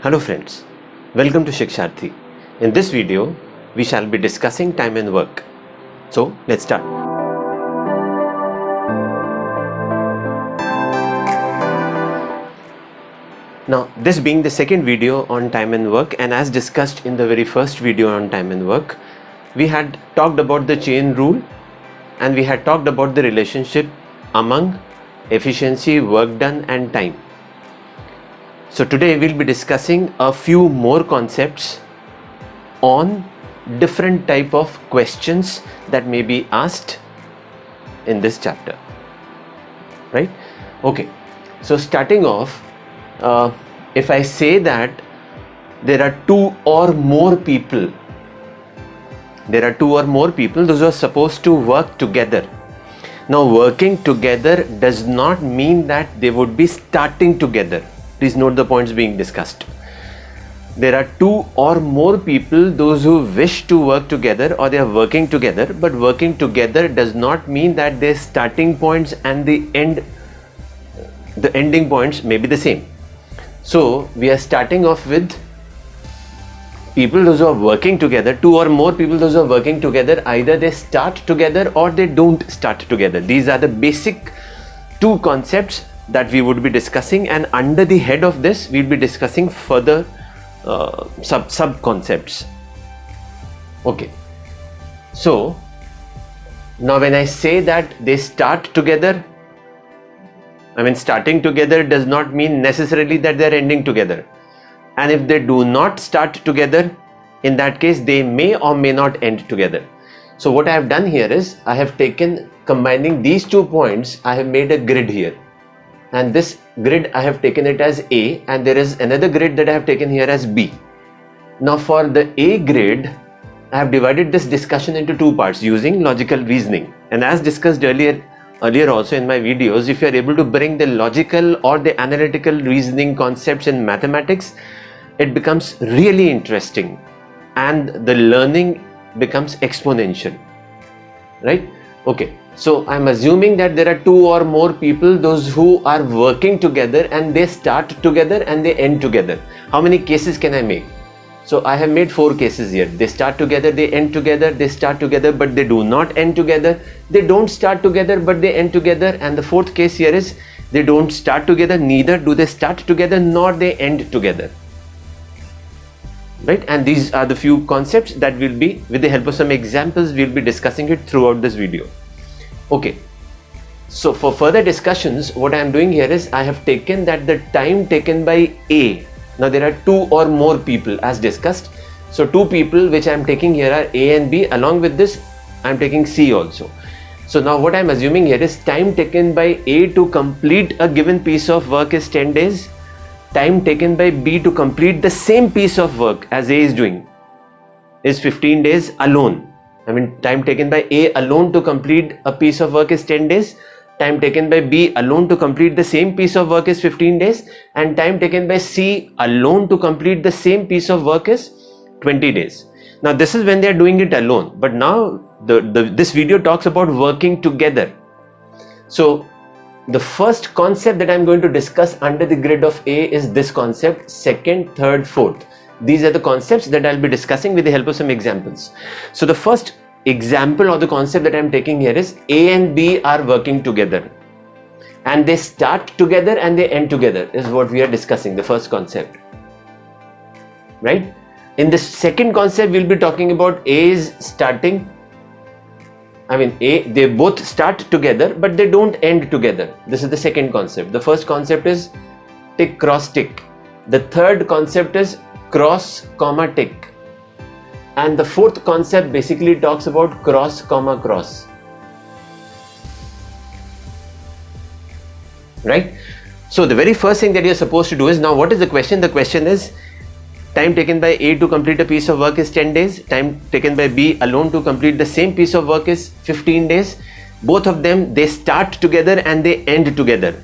Hello friends, welcome to Shiksharthi. In this video, we shall be discussing time and work. So let's start. Now, this being the second video on time and work, and as discussed in the very first video on time and work, we had talked about the chain rule and we had talked about the relationship among efficiency, work done and time. So today we'll be discussing a few more concepts on different type of questions that may be asked in this chapter, right? Okay, so starting off, if I say that there are two or more people those are supposed to work together. Now, working together does not mean that they would be starting together. Please note the points being discussed. There are two or more people, those who wish to work together or they are working together, but working together does not mean that their starting points and the ending points may be the same. So we are starting off with people those who are working together, two or more people those who are working together, either they start together or they don't start together. These are the basic two concepts that we would be discussing, and under the head of this we'll be discussing further sub concepts. Okay, so now when I say that they start together, I mean starting together does not mean necessarily that they are ending together, and if they do not start together, in that case they may or may not end together. So what I have done here is I have taken, combining these 2 points, I have made a grid here, and this grid I have taken it as A, and there is another grid that I have taken here as B. Now for the A grid, I have divided this discussion into 2 parts using logical reasoning, and as discussed earlier also in my videos, if you are able to bring the logical or the analytical reasoning concepts in mathematics, it becomes really interesting and the learning becomes exponential, right? Okay, so I'm assuming that there are 2 or more people, those who are working together, and they start together and they end together. How many cases can I make? So I have made 4 cases here. They start together, they end together, they start together but they do not end together, they don't start together but they end together, and the 4th case here is they don't start together, neither do they start together nor they end together, right? And these are the few concepts that will be, with the help of some examples, we'll be discussing it throughout this video. Okay, so for further discussions, what I am doing here is I have taken that the time taken by A. Now there are 2 or more people as discussed. So 2 people which I am taking here are A and B. Along with this, I am taking C also. So now what I am assuming here is time taken by A to complete a given piece of work is 10 days. Time taken by B to complete the same piece of work as A is doing is 15 days alone. I mean, time taken by A alone to complete a piece of work is 10 days. Time taken by B alone to complete the same piece of work is 15 days. And time taken by C alone to complete the same piece of work is 20 days. Now, this is when they are doing it alone. But now, this video talks about working together. So, the first concept that I am going to discuss under the grid of A is this concept, 2nd, 3rd, 4th. These are the concepts that I'll be discussing with the help of some examples. So the first example or the concept that I'm taking here is A and B are working together, and they start together and they end together is what we are discussing, the first concept, right? In the second concept, we'll be talking about A is starting, they both start together but they don't end together. This is the second concept. The first concept is tick, cross, tick. The third concept is cross, comma, tick. And the 4th concept basically talks about cross, comma, cross. Right? So the very first thing that you're supposed to do is, now what is the question? The question is, time taken by A to complete a piece of work is 10 days. Time taken by B alone to complete the same piece of work is 15 days. Both of them, they start together and they end together.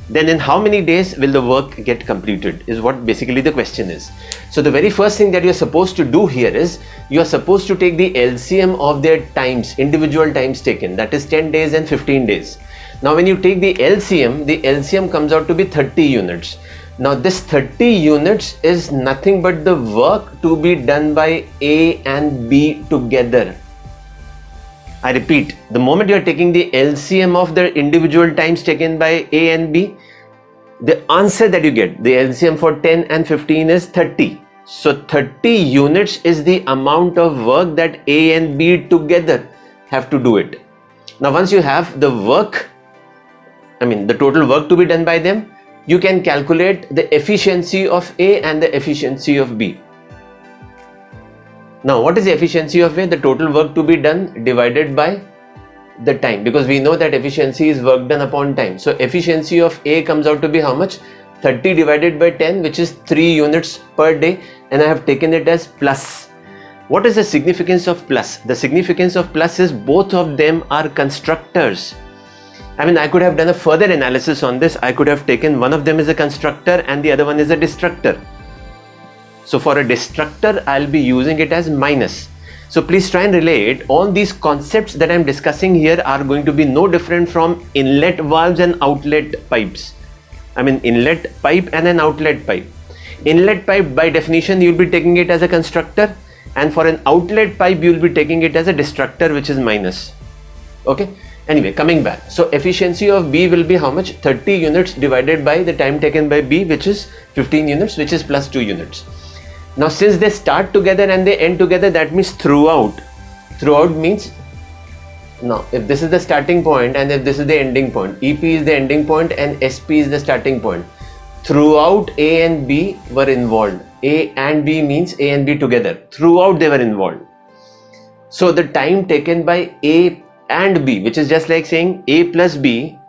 Then in how many days will the work get completed is what basically the question is. So the very first thing that you're supposed to do here is you're supposed to take the LCM of their times, individual times taken, that is 10 days and 15 days. Now when you take the LCM comes out to be 30 units. Now this 30 units is nothing but the work to be done by A and B together. I repeat, the moment you are taking the LCM of the individual times taken by A and B, the answer that you get, the LCM for 10 and 15 is 30. So 30 units is the amount of work that A and B together have to do it. Now once you have the work, the total work to be done by them, you can calculate the efficiency of A and the efficiency of B. Now what is the efficiency of A? The total work to be done divided by the time, because we know that efficiency is work done upon time. So efficiency of A comes out to be how much? 30 divided by 10, which is 3 units per day, and I have taken it as plus. What is the significance of plus? The significance of plus is both of them are constructors. I could have done a further analysis on this. I could have taken one of them as a constructor and the other one is a destructor. So for a destructor, I'll be using it as minus. So please try and relate. All these concepts that I'm discussing here are going to be no different from inlet valves and outlet pipes. Inlet pipe and an outlet pipe. Inlet pipe, by definition, you'll be taking it as a constructor, and for an outlet pipe, you'll be taking it as a destructor, which is minus. Okay. Anyway, coming back. So efficiency of B will be how much? 30 units divided by the time taken by B, which is 15 units, which is plus 2 units. Now since they start together and they end together, that means throughout. Throughout means, now if this is the starting point and if this is the ending point, EP is the ending point and SP is the starting point. Throughout A and B were involved. A and B means A and B together. Throughout they were involved. So the time taken by A and B, which is just like saying A plus B,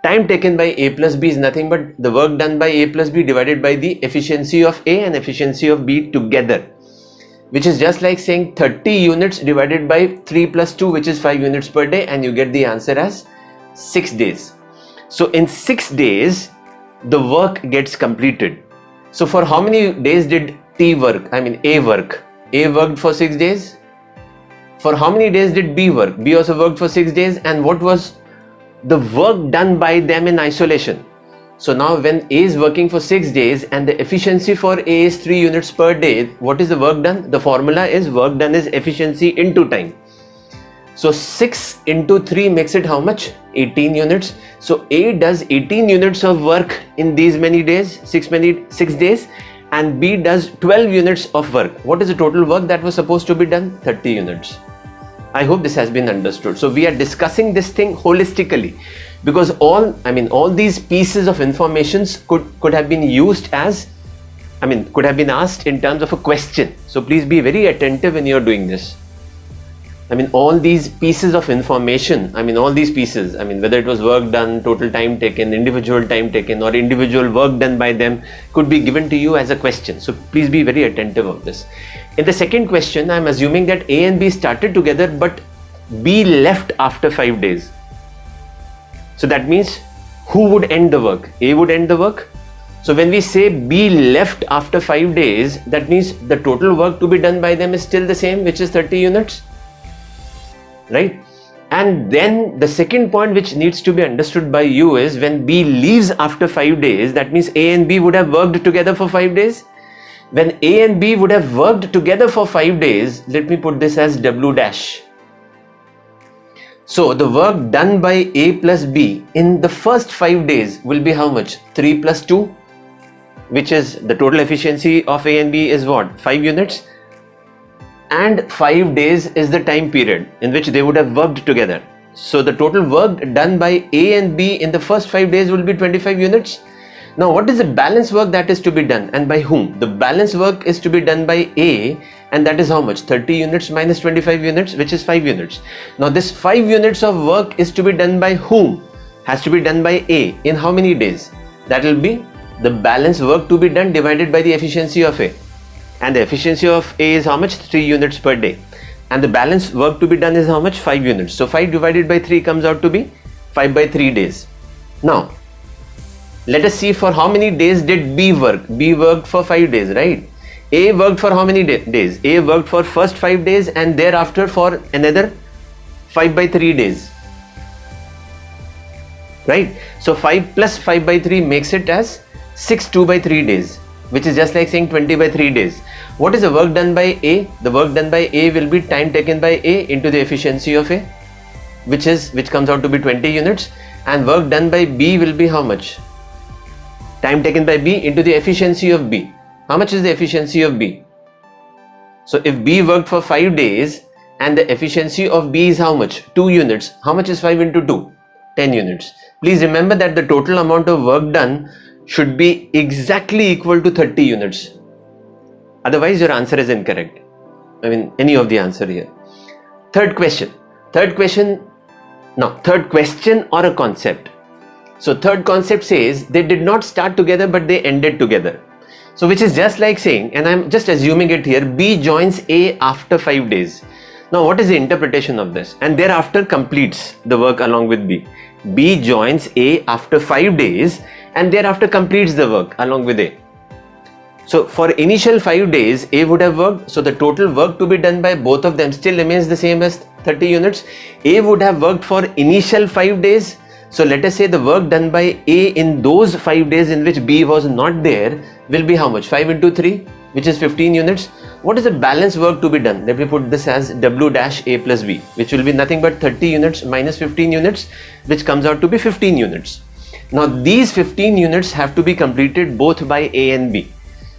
time taken by A plus B is nothing but the work done by A plus B divided by the efficiency of A and efficiency of B together, which is just like saying 30 units divided by 3 plus 2, which is 5 units per day, and you get the answer as 6 days. So in 6 days, the work gets completed. So for how many days did A work? A worked for 6 days. For how many days did B work? B also worked for 6 days. And what was the work done by them in isolation? So now when A is working for 6 days and the efficiency for A is 3 units per day, what is the work done? The formula is work done is efficiency into time. So 6 into 3 makes it how much? 18 units. So A does 18 units of work in these many days, 6 days, and B does 12 units of work. What is the total work that was supposed to be done? 30 units. I hope this has been understood. So we are discussing this thing holistically, because all these pieces of informations could have been used as, could have been asked in terms of a question. So please be very attentive when you are doing this. All these pieces of information, all these pieces, whether it was work done, total time taken, individual time taken, or individual work done by them, could be given to you as a question. So please be very attentive of this. In the second question, I'm assuming that A and B started together, but B left after 5 days. So that means who would end the work? A would end the work. So when we say B left after 5 days, that means the total work to be done by them is still the same, which is 30 units. Right? And then the second point which needs to be understood by you is when B leaves after 5 days, that means A and B would have worked together for 5 days. When A and B would have worked together for 5 days, let me put this as W dash. So the work done by A plus B in the first 5 days will be how much? 3 plus 2, which is the total efficiency of A and B is what? 5 units. And 5 days is the time period in which they would have worked together. So the total work done by A and B in the first 5 days will be 25 units. Now what is the balance work that is to be done and by whom? The balance work is to be done by A, and that is how much? 30 units minus 25 units, which is 5 units. Now this 5 units of work is to be done by whom? Has to be done by A in how many days? That will be the balance work to be done divided by the efficiency of A. And the efficiency of A is how much? 3 units per day. And the balance work to be done is how much? 5 units. So 5 divided by 3 comes out to be 5 by 3 days. Now, let us see for how many days did B work. B worked for 5 days, right? A worked for how many days? A worked for first 5 days and thereafter for another 5 by 3 days. Right? So 5 plus 5 by 3 makes it as 6 2 by 3 days, which is just like saying 20 by 3 days. What is the work done by A? The work done by A will be time taken by A into the efficiency of A, which comes out to be 20 units, and work done by B will be how much? Time taken by B into the efficiency of B. How much is the efficiency of B? So if B worked for 5 days and the efficiency of B is how much? 2 units. How much is 5 into 2? 10 units. Please remember that the total amount of work done should be exactly equal to 30 units. Otherwise your answer is incorrect. I mean any of the answer here. Third question or a concept. So third concept says they did not start together but they ended together. So which is just like saying, and I'm just assuming it here, B joins A after 5 days. Now what is the interpretation of this? And thereafter completes the work along with B. B joins A after 5 days and thereafter completes the work along with A. So for initial 5 days A would have worked, so the total work to be done by both of them still remains the same as 30 units. A would have worked for initial 5 days. So let us say the work done by A in those 5 days in which B was not there will be how much? 5 into 3, which is 15 units. What is the balance work to be done? Let me put this as W dash A plus B, which will be nothing but 30 units minus 15 units, which comes out to be 15 units. Now these 15 units have to be completed both by A and B.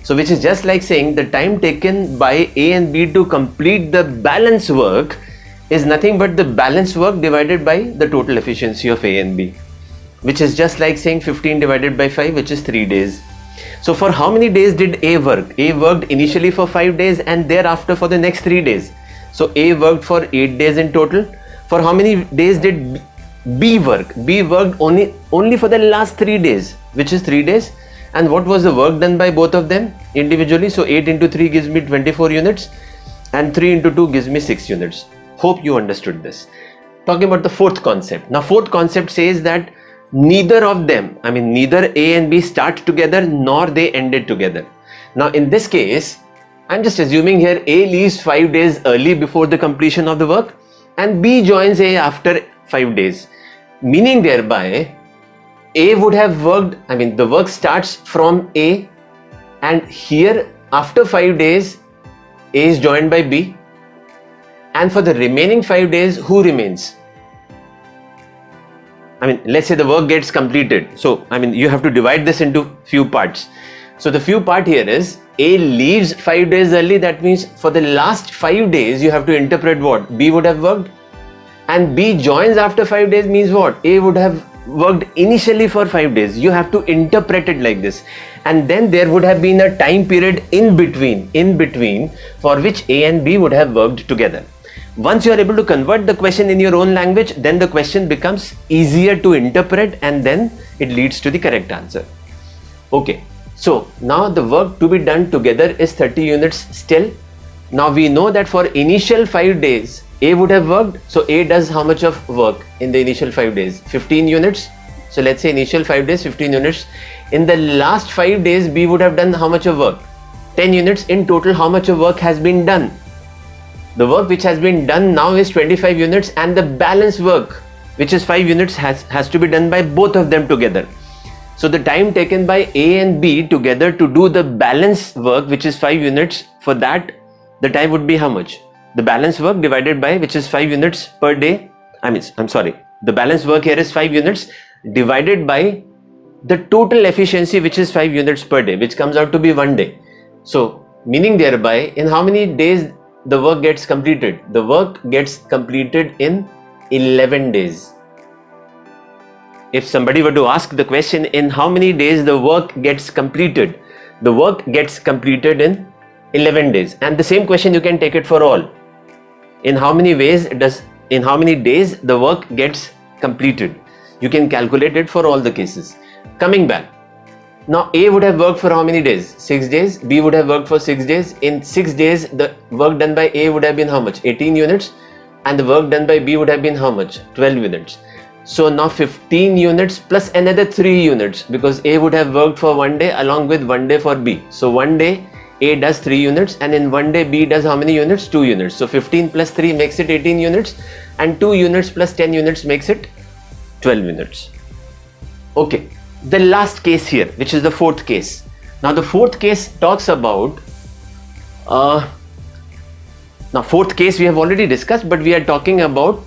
So which is just like saying the time taken by A and B to complete the balance work is nothing but the balance work divided by the total efficiency of A and B, which is just like saying 15 divided by 5, which is 3 days. So for how many days did A work? A worked initially for 5 days and thereafter for the next 3 days. So A worked for 8 days in total. For how many days did B work? B worked only for the last 3 days, which is 3 days. And what was the work done by both of them individually? So 8 into 3 gives me 24 units and 3 into 2 gives me 6 units. Hope you understood this. Talking about the fourth concept. Now fourth concept says that neither of them, I mean neither A and B start together nor they ended together. Now in this case, I'm just assuming here A leaves 5 days early before the completion of the work and B joins A after 5 days. Meaning thereby, A would have worked, I mean the work starts from A and here after 5 days A is joined by B, and for the remaining 5 days who remains? I mean let's say the work gets completed, so I mean you have to divide this into few parts. So the few part here is A leaves 5 days early, that means for the last 5 days you have to interpret what B would have worked, and B joins after 5 days means what? A would have worked initially for 5 days. You have to interpret it like this, and then there would have been a time period in between for which A and B would have worked together. Once you are able to convert the question in your own language, then the question becomes easier to interpret and then it leads to the correct answer. Okay, so now the work to be done together is 30 units still. Now we know that for initial 5 days A would have worked, so A does how much of work in the initial 5 days? 15 units. So let's say initial 5 days 15 units. In the last 5 days B would have done how much of work? 10 units. In total how much of work has been done? The work which has been done now is 25 units, and the balance work, which is 5 units, has to be done by both of them together. So the time taken by A and B together to do the balance work, which is 5 units, for that the time would be how much? The balance work divided by, which is 5 units per day. The balance work here is 5 units divided by the total efficiency, which is 5 units per day, which comes out to be 1 day. So meaning thereby, in how many days the work gets completed? The work gets completed in 11 days. If somebody were to ask the question, in how many days the work gets completed? The work gets completed in 11 days. And the same question you can take it for all. In how many days the work gets completed? You can calculate it for all the cases. Coming back. Now A would have worked for how many days? 6 days. B would have worked for 6 days. In 6 days the work done by A would have been how much? 18 units. And the work done by B would have been how much? 12 units. So now 15 units plus another 3 units, because A would have worked for 1 day along with 1 day for B. So 1 day A does 3 units, and in 1 day B does how many units? 2 units. So 15 plus 3 makes it 18 units, and 2 units plus 10 units makes it 12 units. Okay, the last case here, which is the fourth case. Now the fourth case talks about, now fourth case we have already discussed, but we are talking about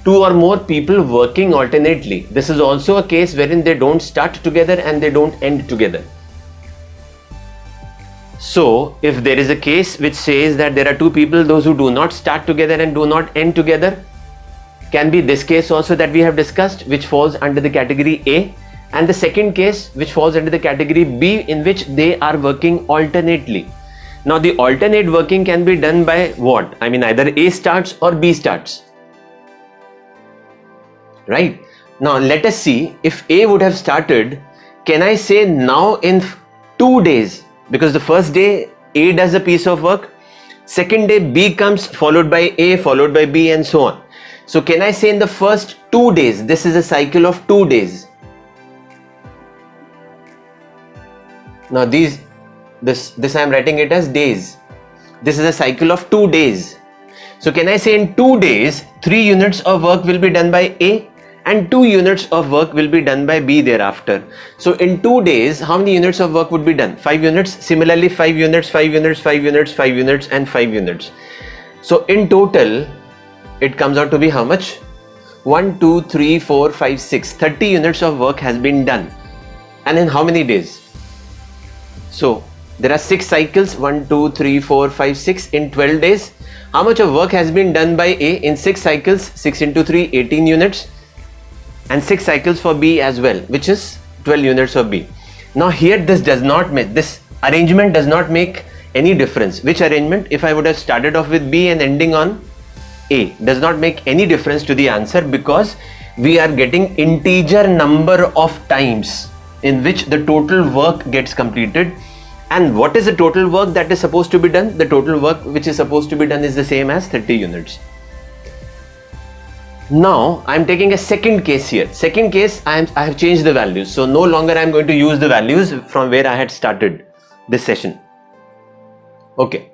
two or more people working alternately. This is also a case wherein they don't start together and they don't end together. So if there is a case which says that there are two people, those who do not start together and do not end together, can be this case also that we have discussed, which falls under the category A, and the second case which falls under the category B, in which they are working alternately. Now the alternate working can be done by what? I mean, either A starts or B starts, right? Now let us see, if A would have started, can I say now in 2 days, because the first day A does a piece of work, second day B comes, followed by A, followed by B, and so on. So can I say in the first 2 days, this is a cycle of 2 days. Now this I am writing it as days. This is a cycle of 2 days. So can I say in 2 days, 3 units of work will be done by A and 2 units of work will be done by B thereafter. So in 2 days, how many units of work would be done? 5 units. Similarly, 5 units, 5 units, 5 units, 5 units, and 5 units. So in total, it comes out to be how much? 1, 2, 3, 4, 5, 6. 30 units of work has been done. And in how many days? So there are 6 cycles, 1, 2, 3, 4, 5, 6 in 12 days. How much of work has been done by A in 6 cycles? 6 into 3, 18 units. And 6 cycles for B as well, which is 12 units of B. Now here this arrangement does not make any difference. Which arrangement? If I would have started off with B and ending on A, does not make any difference to the answer, because we are getting integer number of times in which the total work gets completed. And what is the total work that is supposed to be done? The total work which is supposed to be done is the same as 30 units. Now I am taking a second case here. Second case, I have changed the values. So no longer I am going to use the values from where I had started this session. Okay.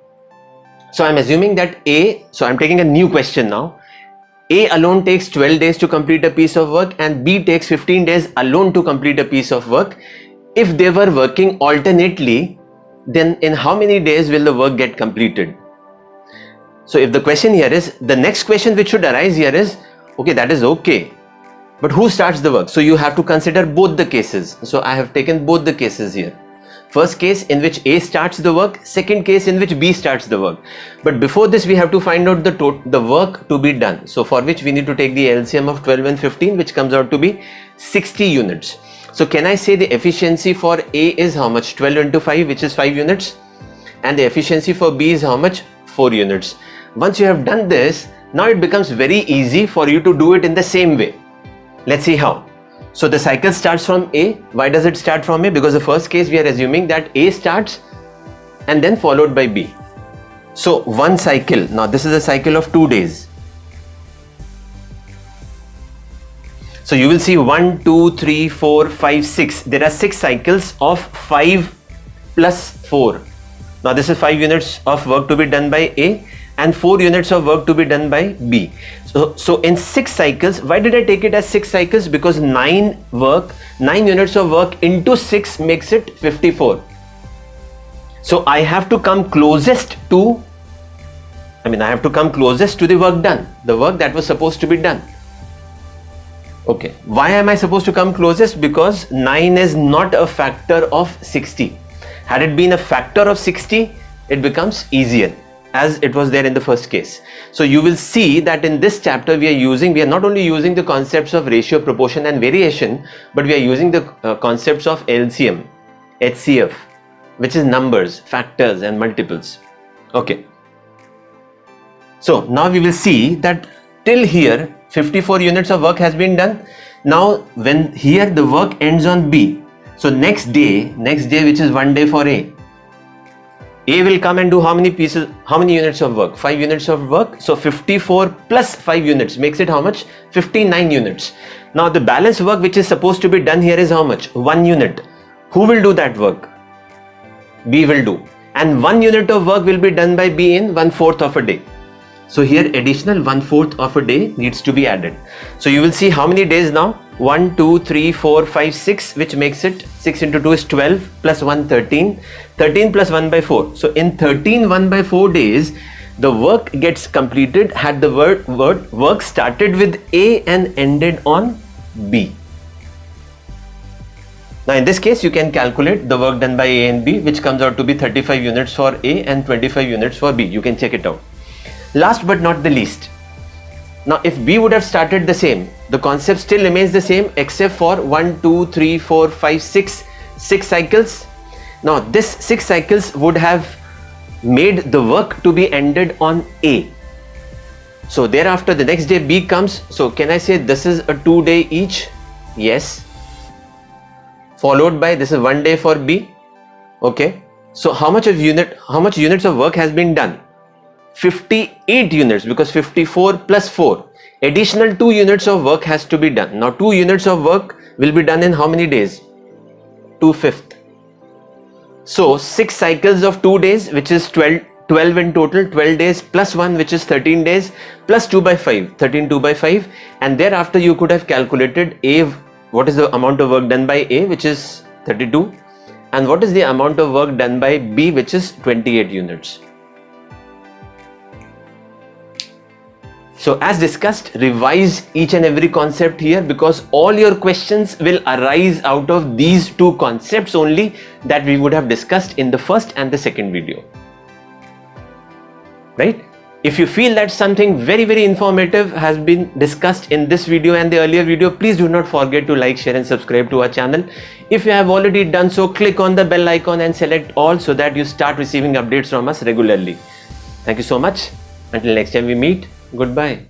So I'm assuming that so I'm taking a new question now. A alone takes 12 days to complete a piece of work and B takes 15 days alone to complete a piece of work. If they were working alternately, then in how many days will the work get completed? So if the question here is, the next question which should arise here is, okay, that is okay, but who starts the work? So you have to consider both the cases. So I have taken both the cases here. First case in which A starts the work, second case in which B starts the work. But before this, we have to find out the work to be done. So for which we need to take the LCM of 12 and 15, which comes out to be 60 units. So can I say the efficiency for A is how much? 12 into 5, which is 5 units. And the efficiency for B is how much? 4 units. Once you have done this, now it becomes very easy for you to do it in the same way. Let's see how. So the cycle starts from A. Why does it start from A? Because the first case we are assuming that A starts and then followed by B. So one cycle, now this is a cycle of 2 days. So you will see 1, 2, 3, 4, 5, 6. There are 6 cycles of 5 plus 4. Now this is 5 units of work to be done by A and 4 units of work to be done by B. So in 6 cycles, why did I take it as 6 cycles? Because 9 units of work into 6 makes it 54. So I have to come closest to, I have to come closest to the work done, the work that was supposed to be done. Okay, why am I supposed to come closest? Because 9 is not a factor of 60. Had it been a factor of 60, it becomes easier, as it was there in the first case. So you will see that in this chapter we are not only using the concepts of ratio, proportion and variation, but we are using the concepts of LCM, HCF, which is numbers, factors and multiples. Okay. So now we will see that till here 54 units of work has been done. Now when here the work ends on B, so next day which is 1 day for A will come and do how many units of work? 5 units of work. So 54 plus 5 units makes it how much? 59 units. Now the balance work which is supposed to be done here is how much? 1 unit. Who will do that work? B will do. And 1 unit of work will be done by B in 1/4 of a day. So here additional 1/4 of a day needs to be added. So you will see how many days now? 1, 2, 3, 4, 5, 6, which makes it 6 into 2 is 12, plus 1, 13. 13 plus 1 by 4. So in 13 1 by 4 days, the work gets completed had the work started with A and ended on B. Now in this case, you can calculate the work done by A and B, which comes out to be 35 units for A and 25 units for B. You can check it out. Last but not the least. Now if B would have started the same, the concept still remains the same except for 1, 2, 3, 4, 5, 6 cycles. Now this 6 cycles would have made the work to be ended on A. So thereafter the next day B comes. So can I say this is a 2-day each? Yes. Followed by this is 1 day for B. Okay. So how much units of work has been done? 58 units, because 54 plus 4. Additional 2 units of work has to be done. Now 2 units of work will be done in how many days? 2/5. So 6 cycles of 2 days, which is 12 in total, 12 days plus 1, which is 13 days, plus 2 by 5, 13 2 by 5. And thereafter you could have calculated A, what is the amount of work done by A, which is 32, and what is the amount of work done by B, which is 28 units. So as discussed, revise each and every concept here, because all your questions will arise out of these 2 concepts only that we would have discussed in the first and the second video. Right? If you feel that something very informative has been discussed in this video and the earlier video, please do not forget to like, share and subscribe to our channel. If you have already done so, click on the bell icon and select all so that you start receiving updates from us regularly. Thank you so much. Until next time we meet, goodbye.